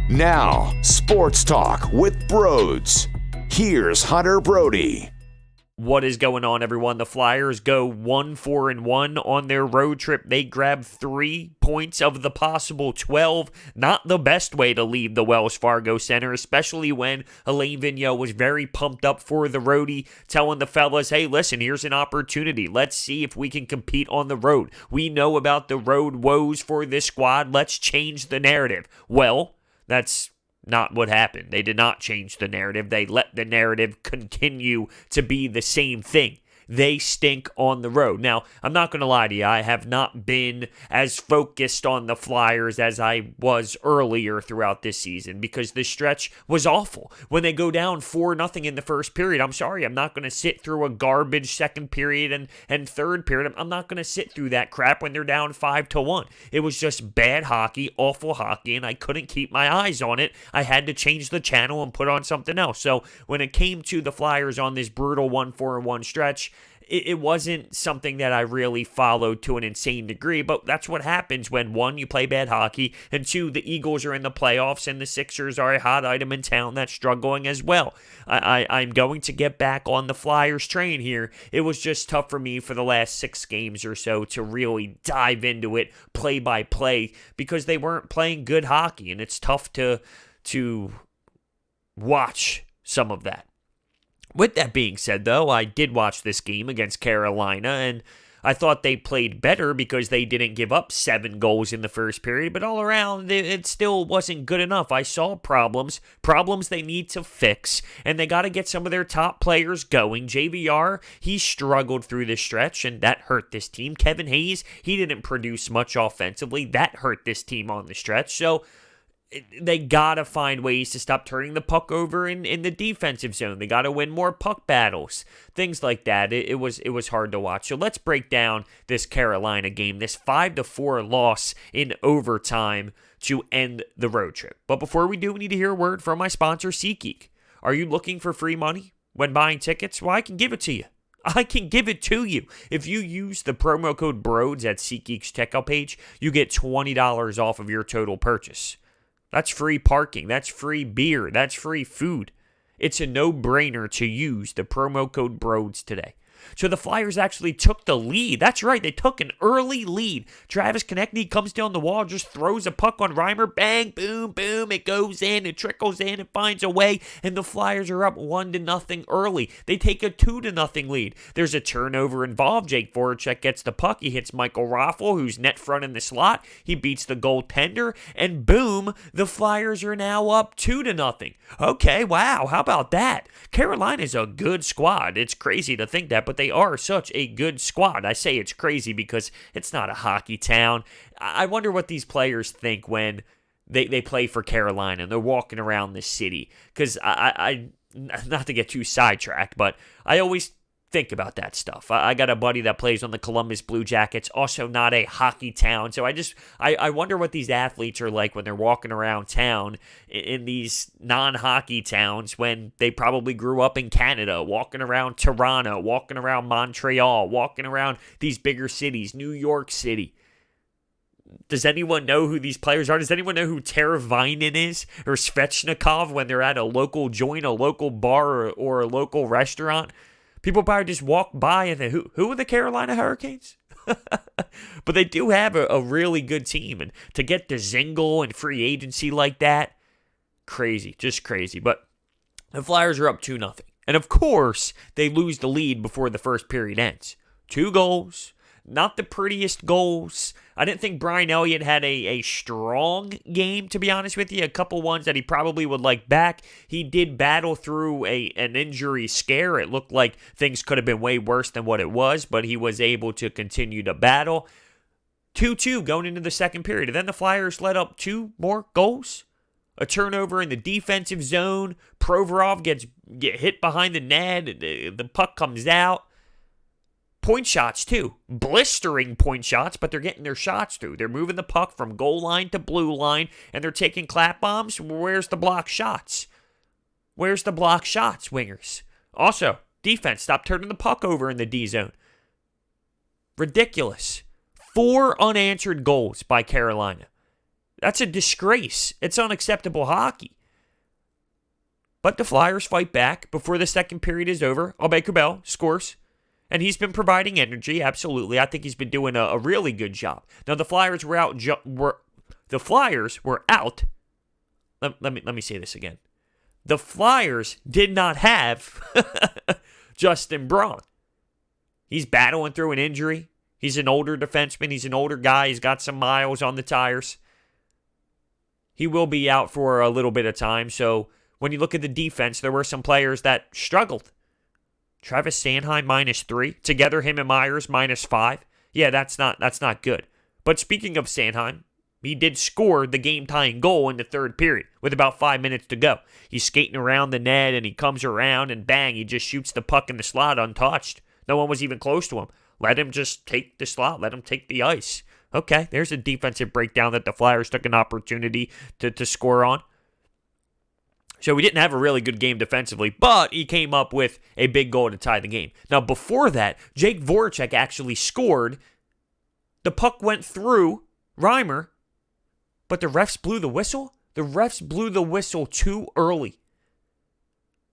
Now, Sports Talk with Broads. Here's Hunter Brody. What is going on, everyone? The Flyers go 1-4-1 on their road trip. They grab 3 points of the possible 12. Not the best way to leave the Wells Fargo Center, especially when Alain Vigneault was very pumped up for the roadie, telling the fellas, hey, listen, here's an opportunity. Let's see if we can compete on the road. We know about the road woes for this squad. Let's change the narrative. Well, that's not what happened. They did not change the narrative. They let the narrative continue to be the same thing. They stink on the road. Now, I'm not going to lie to you. I have not been as focused on the Flyers as I was earlier throughout this season because the stretch was awful. When they go down 4-0 in the first period, I'm sorry, I'm not going to sit through a garbage second period and third period. I'm not going to sit through that crap when they're down 5-1. It was just bad hockey, awful hockey, and I couldn't keep my eyes on it. I had to change the channel and put on something else. So when it came to the Flyers on this brutal 1-4-1 stretch, it wasn't something that I really followed to an insane degree, but that's what happens when, 1, you play bad hockey, and 2, the Eagles are in the playoffs, and the Sixers are a hot item in town that's struggling as well. I'm going to get back on the Flyers train here. It was just tough for me for the last 6 games or so to really dive into it play by play because they weren't playing good hockey, and it's tough to watch some of that. With that being said, though, I did watch this game against Carolina, and I thought they played better because they didn't give up 7 goals in the first period, but all around, it still wasn't good enough. I saw problems they need to fix, and they got to get some of their top players going. JVR, he struggled through this stretch, and that hurt this team. Kevin Hayes, he didn't produce much offensively. That hurt this team on the stretch, so they got to find ways to stop turning the puck over in the defensive zone. They got to win more puck battles, things like that. It was hard to watch. So let's break down this Carolina game, this 5-4 loss in overtime to end the road trip. But before we do, we need to hear a word from my sponsor, SeatGeek. Are you looking for free money when buying tickets? Well, I can give it to you. I can give it to you. If you use the promo code BROADS at SeatGeek's checkout page, you get $20 off of your total purchase. That's free parking. That's free beer. That's free food. It's a no-brainer to use the promo code BROADS today. So the Flyers actually took the lead. That's right, they took an early lead. Travis Konecny comes down the wall, just throws a puck on Reimer. Bang, boom, boom. It goes in, it trickles in, it finds a way, and the Flyers are up 1-0 early. They take a 2-0 lead. There's a turnover involved. Jake Voracek gets the puck. He hits Michael Raffl, who's net front in the slot. He beats the goaltender, and boom, the Flyers are now up 2-0. Okay, wow, how about that? Carolina's a good squad. It's crazy to think that, but they are such a good squad. I say it's crazy because it's not a hockey town. I wonder what these players think when they play for Carolina and they're walking around the city. Because I not to get too sidetracked, but I always think about that stuff. I got a buddy that plays on the Columbus Blue Jackets, also not a hockey town. So I wonder what these athletes are like when they're walking around town in these non-hockey towns when they probably grew up in Canada, walking around Toronto, walking around Montreal, walking around these bigger cities, New York City. Does anyone know who these players are? Does anyone know who Teravainen is or Svechnikov when they're at a local joint, a local bar, or a local restaurant? People probably just walk by and think, who are the Carolina Hurricanes? But they do have a really good team. And to get the Zingle and free agency like that, crazy, just crazy. But the Flyers are up 2-0. And of course, they lose the lead before the first period ends. 2 goals. Not the prettiest goals. I didn't think Brian Elliott had a strong game, to be honest with you. A couple ones that he probably would like back. He did battle through an injury scare. It looked like things could have been way worse than what it was, but he was able to continue to battle. 2-2 going into the second period. And then the Flyers let up 2 more goals. A turnover in the defensive zone. Provorov get hit behind the net. The puck comes out. Point shots, too. Blistering point shots, but they're getting their shots through. They're moving the puck from goal line to blue line, and they're taking clap bombs. Where's the block shots? Where's the block shots, wingers? Also, defense, stop turning the puck over in the D zone. Ridiculous. 4 unanswered goals by Carolina. That's a disgrace. It's unacceptable hockey. But the Flyers fight back. Before the second period is over, Aube-Kubel scores. And he's been providing energy, absolutely. I think he's been doing a really good job. Now, the Flyers were out. Let me say this again. The Flyers did not have Justin Braun. He's battling through an injury. He's an older defenseman. He's an older guy. He's got some miles on the tires. He will be out for a little bit of time. So when you look at the defense, there were some players that struggled. Travis Sanhiem -3. Together, him and Myers -5. Yeah, that's not good. But speaking of Sanhiem, he did score the game-tying goal in the third period with about 5 minutes to go. He's skating around the net, and he comes around, and bang, he just shoots the puck in the slot untouched. No one was even close to him. Let him just take the slot. Let him take the ice. Okay, there's a defensive breakdown that the Flyers took an opportunity to score on. So we didn't have a really good game defensively, but he came up with a big goal to tie the game. Now, before that, Jake Voracek actually scored. The puck went through Reimer, but the refs blew the whistle? The refs blew the whistle too early.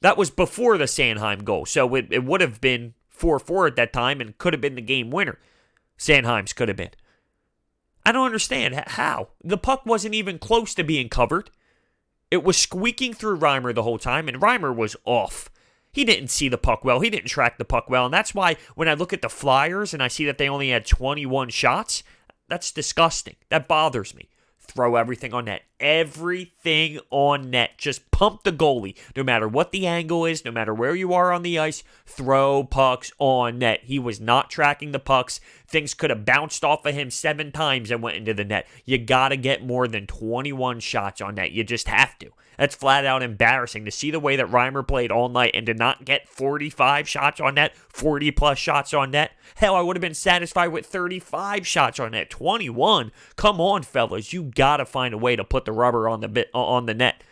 That was before the Sanhiem goal, so it would have been 4-4 at that time and could have been the game winner. Sanheim's could have been. I don't understand how. The puck wasn't even close to being covered. It was squeaking through Reimer the whole time, and Reimer was off. He didn't see the puck well. He didn't track the puck well, and that's why when I look at the Flyers and I see that they only had 21 shots, that's disgusting. That bothers me. Throw everything on net. Everything on net. Just pump the goalie. No matter what the angle is, no matter where you are on the ice, throw pucks on net. He was not tracking the pucks. Things could have bounced off of him 7 times and went into the net. You got to get more than 21 shots on net. You just have to. That's flat out embarrassing to see the way that Reimer played all night and to not get 45 shots on net, 40 plus shots on net. Hell, I would have been satisfied with 35 shots on net. 21. Come on, fellas. You got to find a way to put the rubber on the net.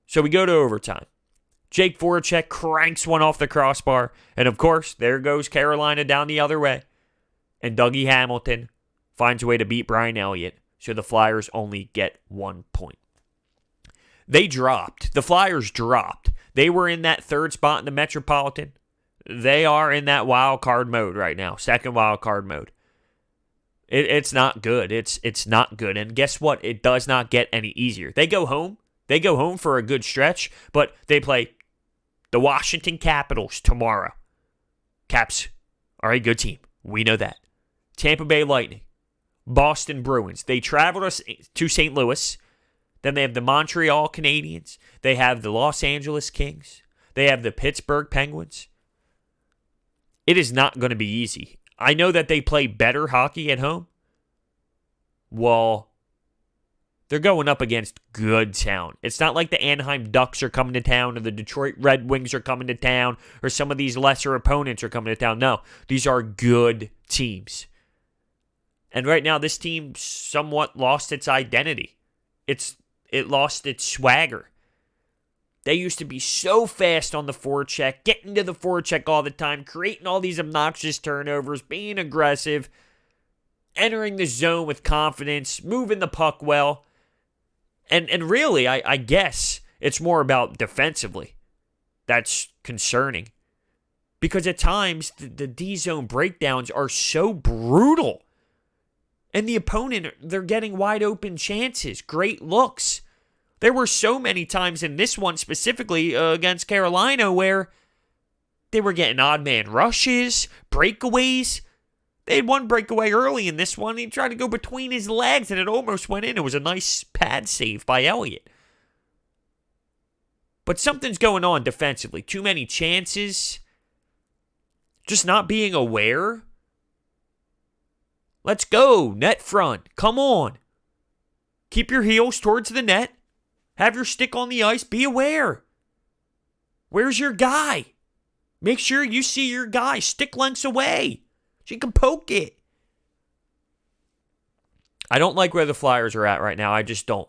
So we go to overtime. Jake Voracek cranks one off the crossbar. And of course, there goes Carolina down the other way. And Dougie Hamilton finds a way to beat Brian Elliott. So the Flyers only get 1 point. They dropped. The Flyers dropped. They were in that third spot in the Metropolitan. They are in that wild card mode right now. Second wild card mode. It's not good. It's not good. And guess what? It does not get any easier. They go home. They go home for a good stretch, but they play the Washington Capitals tomorrow. Caps are a good team. We know that. Tampa Bay Lightning. Boston Bruins. They travel to St. Louis. Then they have the Montreal Canadiens. They have the Los Angeles Kings. They have the Pittsburgh Penguins. It is not going to be easy. I know that they play better hockey at home. Well, they're going up against good talent. It's not like the Anaheim Ducks are coming to town or the Detroit Red Wings are coming to town or some of these lesser opponents are coming to town. No, these are good teams. And right now, this team somewhat lost its identity. It lost its swagger. They used to be so fast on the forecheck, getting to the forecheck all the time, creating all these obnoxious turnovers, being aggressive, entering the zone with confidence, moving the puck well. And really, I guess it's more about defensively. That's concerning. Because at times, the D-zone breakdowns are so brutal. And the opponent, they're getting wide open chances, great looks. There were so many times in this one specifically against Carolina where they were getting odd man rushes, breakaways. They had one breakaway early in this one. He tried to go between his legs and it almost went in. It was a nice pad save by Elliott. But something's going on defensively. Too many chances. Just not being aware. Let's go, net front. Come on. Keep your heels towards the net. Have your stick on the ice. Be aware. Where's your guy? Make sure you see your guy stick lengths away. So you can poke it. I don't like where the Flyers are at right now. I just don't.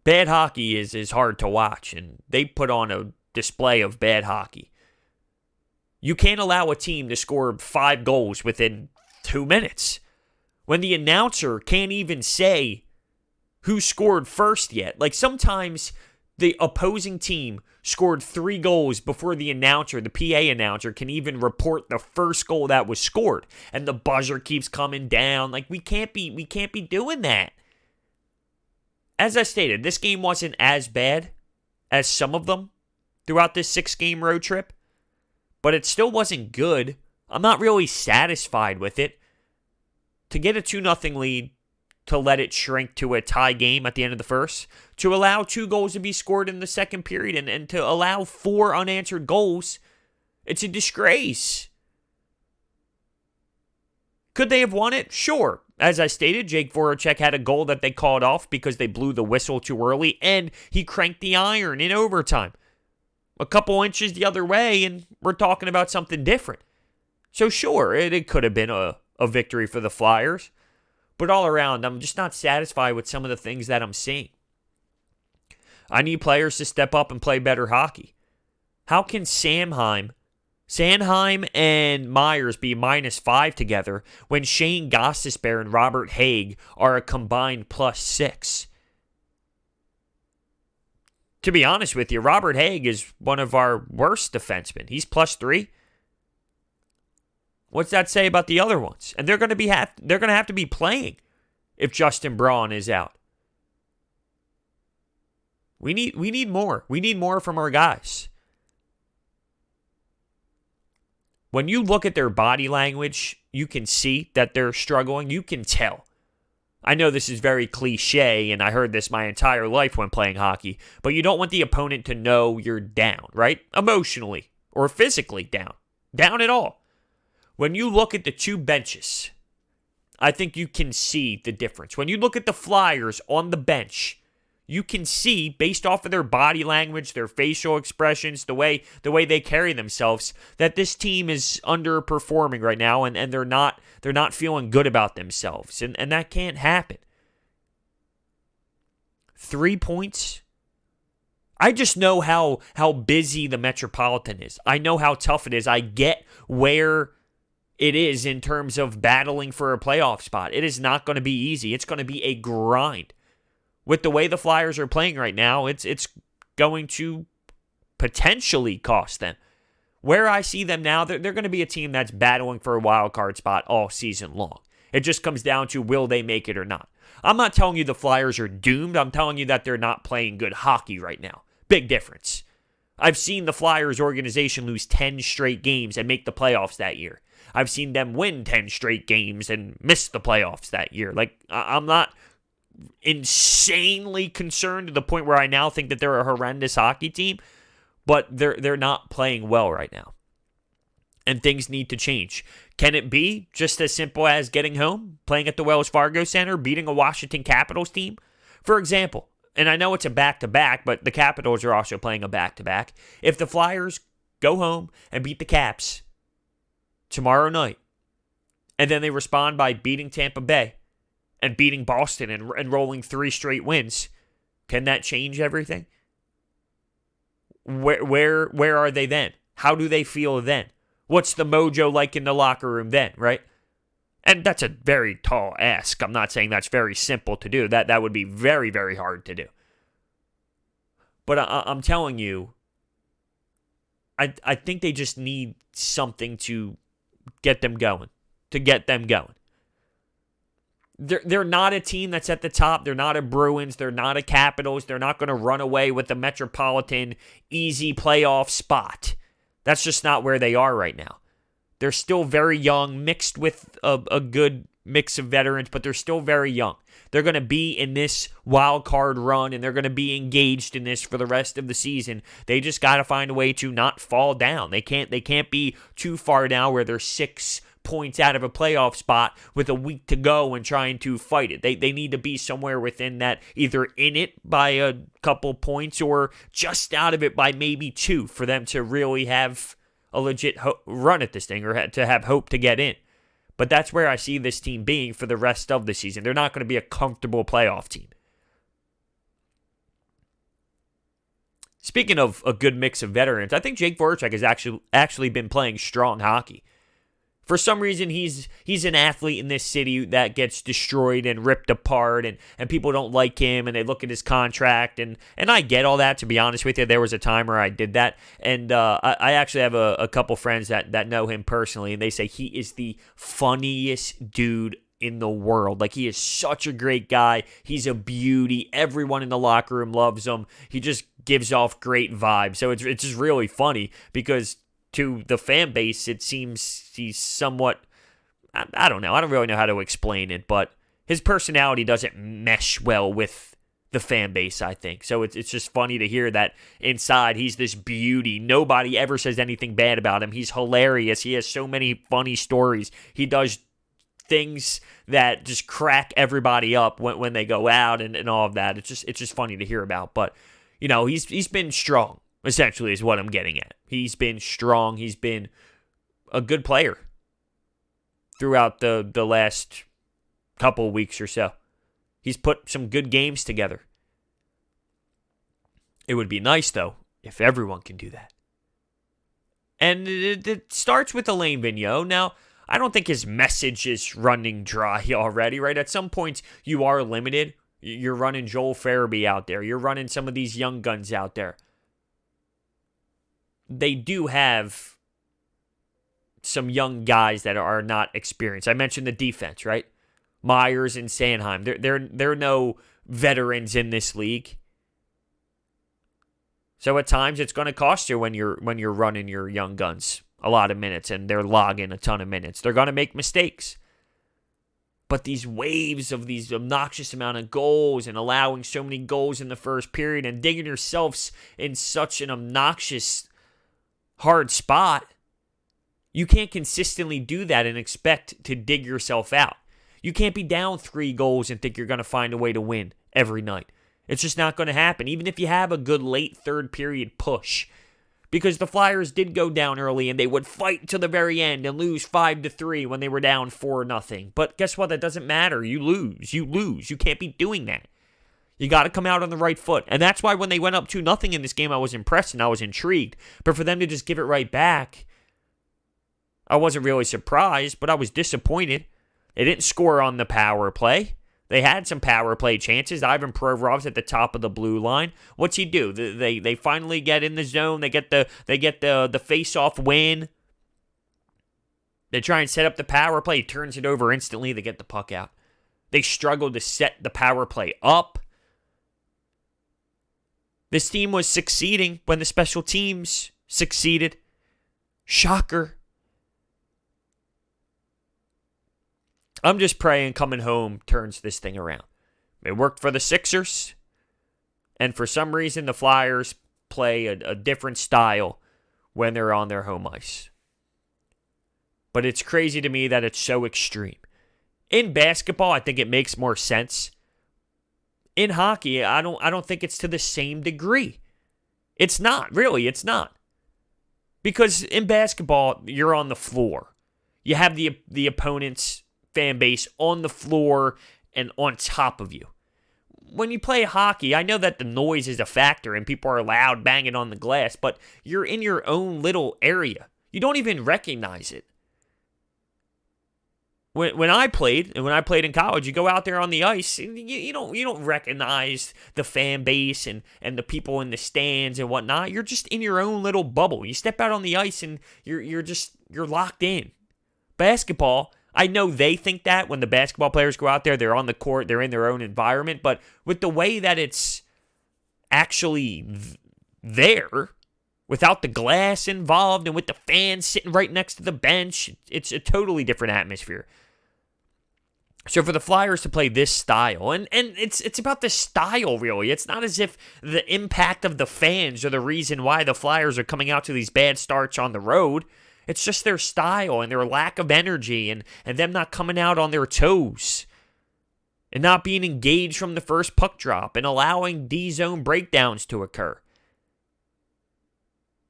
Bad hockey is hard to watch, and they put on a display of bad hockey. You can't allow a team to score 5 goals within 2 minutes. when the announcer can't even say who scored first yet. Like sometimes the opposing team scored 3 goals before the announcer, the PA announcer, can even report the first goal that was scored. And the buzzer keeps coming down. Like we can't be doing that. As I stated, this game wasn't as bad as some of them throughout this 6-game road trip, but it still wasn't good. I'm not really satisfied with it. To get a 2-0 lead, to let it shrink to a tie game at the end of the first, to allow 2 goals to be scored in the second period, and to allow 4 unanswered goals, it's a disgrace. Could they have won it? Sure. As I stated, Jake Voracek had a goal that they called off because they blew the whistle too early, and he cranked the iron in overtime. A couple inches the other way, and we're talking about something different. So sure, it could have been a victory for the Flyers. But all around, I'm just not satisfied with some of the things that I'm seeing. I need players to step up and play better hockey. How can Sanhiem and Myers be -5 together when Shane Gostisbehere and Robert Haig are a combined +6? To be honest with you, Robert Haig is one of our worst defensemen. He's +3. What's that say about the other ones? And they're going to have to be playing if Justin Braun is out. We need more. We need more from our guys. When you look at their body language, you can see that they're struggling. You can tell. I know this is very cliche, and I heard this my entire life when playing hockey, but you don't want the opponent to know you're down, right? Emotionally or physically down. Down at all. When you look at the 2 benches, I think you can see the difference. When you look at the Flyers on the bench, you can see, based off of their body language, their facial expressions, the way they carry themselves, that this team is underperforming right now, and they're not feeling good about themselves. And that can't happen. 3 points? I just know how busy the Metropolitan is. I know how tough it is. I get where it is in terms of battling for a playoff spot. It is not going to be easy. It's going to be a grind. With the way the Flyers are playing right now, it's going to potentially cost them. Where I see them now, they're going to be a team that's battling for a wild card spot all season long. It just comes down to will they make it or not. I'm not telling you the Flyers are doomed. I'm telling you that they're not playing good hockey right now. Big difference. I've seen the Flyers organization lose 10 straight games and make the playoffs that year. I've seen them win 10 straight games and miss the playoffs that year. Like, I'm not insanely concerned to the point where I now think that they're a horrendous hockey team, but they're not playing well right now. And things need to change. Can it be just as simple as getting home, playing at the Wells Fargo Center, beating a Washington Capitals team? For example, and I know it's a back-to-back, but the Capitals are also playing a back-to-back. If the Flyers go home and beat the Caps tomorrow night, and then they respond by beating Tampa Bay and beating Boston and rolling 3 straight wins, can that change everything? Where are they then? How do they feel then? What's the mojo like in the locker room then, right? And that's a very tall ask. I'm not saying that's very simple to do. That would be very, very hard to do. But I'm telling you, I think they just need something to get them going. They're not a team that's at the top. They're not a Bruins. They're not a Capitals. They're not going to run away with the Metropolitan easy playoff spot. That's just not where they are right now. They're still very young, mixed with a good mix of veterans, but they're still very young. They're going to be in this wild card run, and they're going to be engaged in this for the rest of the season. They just got to find a way to not fall down. They can't be too far down where they're 6 points out of a playoff spot with a week to go and trying to fight it. They need to be somewhere within that, either in it by a couple points or just out of it by maybe 2 for them to really have a legit run at this thing or to have hope to get in. But that's where I see this team being for the rest of the season. They're not going to be a comfortable playoff team. Speaking of a good mix of veterans, I think Jake Voracek has actually been playing strong hockey. For some reason, he's an athlete in this city that gets destroyed and ripped apart, and people don't like him, and they look at his contract, and I get all that, to be honest with you. There was a time where I did that, and I actually have a couple friends that know him personally, and they say he is the funniest dude in the world. Like, he is such a great guy. He's a beauty. Everyone in the locker room loves him. He just gives off great vibes. So it's just really funny because to the fan base, it seems he's somewhat, I don't know. I don't really know how to explain it, but his personality doesn't mesh well with the fan base, I think. So it's just funny to hear that inside he's this beauty. Nobody ever says anything bad about him. He's hilarious. He has so many funny stories. He does things that just crack everybody up when they go out and all of that. It's just funny to hear about. But, you know, he's been strong, essentially, is what I'm getting at. He's been strong. He's been a good player throughout the last couple of weeks or so. He's put some good games together. It would be nice, though, if everyone can do that. And it starts with Alain Vigneault. Now, I don't think his message is running dry already, right? At some points, you are limited. You're running Joel Farabee out there. You're running some of these young guns out there. They do have some young guys that are not experienced. I mentioned the defense, right? Myers and Sanhiem. They're no veterans in this league. So at times it's going to cost you when you're running your young guns a lot of minutes and they're logging a ton of minutes. They're going to make mistakes. But these waves of these obnoxious amount of goals and allowing so many goals in the first period and digging yourselves in such an obnoxious hard spot, you can't consistently do that and expect to dig yourself out. You can't be down 3 goals and think you're going to find a way to win every night. It's just not going to happen, even if you have a good late third period push. Because the Flyers did go down early and they would fight to the very end and lose 5-3 when they were down 4-0. But guess what? That doesn't matter. You lose. You lose. You can't be doing that. You got to come out on the right foot. And that's why when they went up 2-0 in this game, I was impressed and I was intrigued. But for them to just give it right back, I wasn't really surprised, but I was disappointed. They didn't score on the power play. They had some power play chances. Ivan Provorov's at the top of the blue line. What's he do? They finally get in the zone. They get the face-off win. They try and set up the power play. He turns it over instantly. They get the puck out. They struggle to set the power play up. This team was succeeding when the special teams succeeded. Shocker. I'm just praying coming home turns this thing around. It worked for the Sixers, and for some reason the Flyers play a different style when they're on their home ice. But it's crazy to me that it's so extreme. In basketball, I think it makes more sense. In hockey, I don't think it's to the same degree. It's not, really, it's not. Because in basketball, you're on the floor. You have the opponent's fan base on the floor and on top of you. When you play hockey, I know that the noise is a factor and people are loud banging on the glass, but you're in your own little area. You don't even recognize it. When I played in college, you go out there on the ice, and you don't recognize the fan base and the people in the stands and whatnot. You're just in your own little bubble. You step out on the ice and you're locked in. Basketball, I know they think that when the basketball players go out there, they're on the court, they're in their own environment, but with the way that it's actually there, without the glass involved and with the fans sitting right next to the bench, it's a totally different atmosphere. So for the Flyers to play this style, and it's about the style, really. It's not as if the impact of the fans are the reason why the Flyers are coming out to these bad starts on the road. It's just their style and their lack of energy and them not coming out on their toes and not being engaged from the first puck drop and allowing D-zone breakdowns to occur.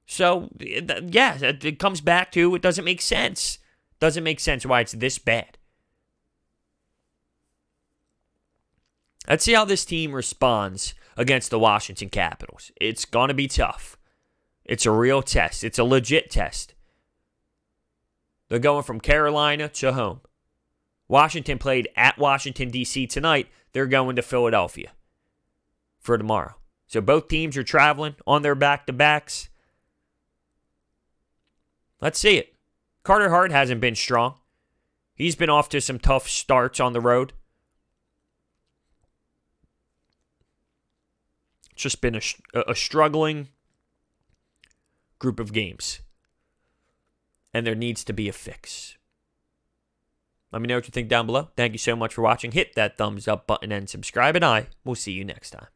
So, yeah, it comes back to it doesn't make sense. Doesn't make sense why it's this bad. Let's see how this team responds against the Washington Capitals. It's going to be tough. It's a real test. It's a legit test. They're going from Carolina to home. Washington played at Washington, D.C. tonight. They're going to Philadelphia for tomorrow. So both teams are traveling on their back-to-backs. Let's see it. Carter Hart hasn't been strong. He's been off to some tough starts on the road. It's just been a struggling group of games. And there needs to be a fix. Let me know what you think down below. Thank you so much for watching. Hit that thumbs up button and subscribe, and I will see you next time.